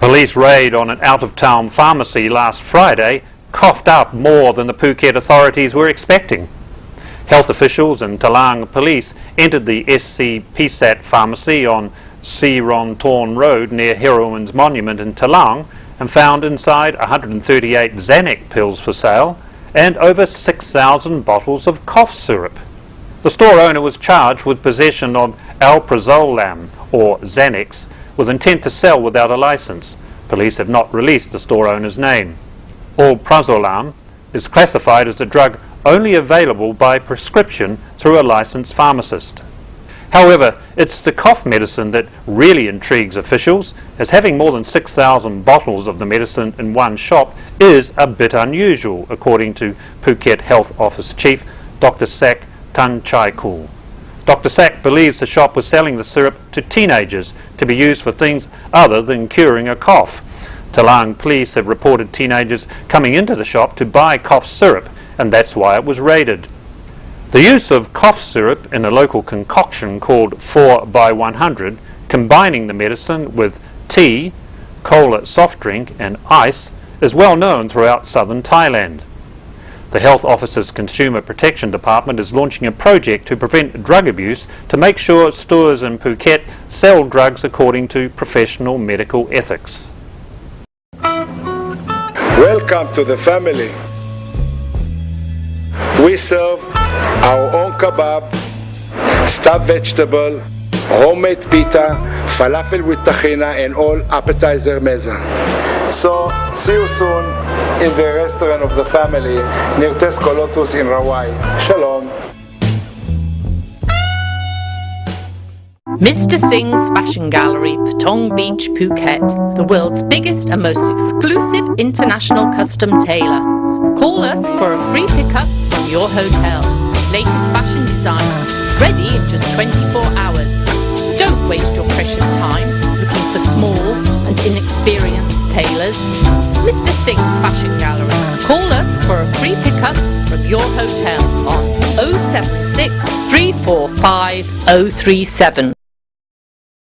police raid on an out-of-town pharmacy last Friday coughed up more than the Phuket authorities were expecting. Health officials and Talang police entered the SC PSAT pharmacy on Siron Torn Road near Heroines Monument in Talang and found inside 138 Xanax pills for sale and over 6,000 bottles of cough syrup. The store owner was charged with possession of alprazolam, or Xanax, with intent to sell without a license. Police have not released the store owner's name. Alprazolam is classified as a drug only available by prescription through a licensed pharmacist. However, it's the cough medicine that really intrigues officials, as having more than 6,000 bottles of the medicine in one shop is a bit unusual, according to Phuket Health Office Chief Dr. Sak Tan Chai Kul. Dr. Sak believes the shop was selling the syrup to teenagers to be used for things other than curing a cough. Talang police have reported teenagers coming into the shop to buy cough syrup, and that's why it was raided. The use of cough syrup in a local concoction called 4x100, combining the medicine with tea, cola soft drink and ice, is well known throughout southern Thailand. The Health Office's Consumer Protection Department is launching a project to prevent drug abuse to make sure stores in Phuket sell drugs according to professional medical ethics. Welcome to the family. We serve our own kebab, stuffed vegetable, homemade pita, falafel with tahina, and all appetizer meza. So, see you soon in the restaurant of the family near Tesco Lotus in Rawai. Shalom. Mr. Singh's Fashion Gallery, Patong Beach, Phuket, the world's biggest and most exclusive international custom tailor. Call us for a free pickup from your hotel. Latest fashion designs, ready in just 24 hours. Don't waste your precious time looking for small and inexperienced tailors. Mr. Singh's Fashion Gallery. Call us for a free pickup from your hotel on 076 345 037.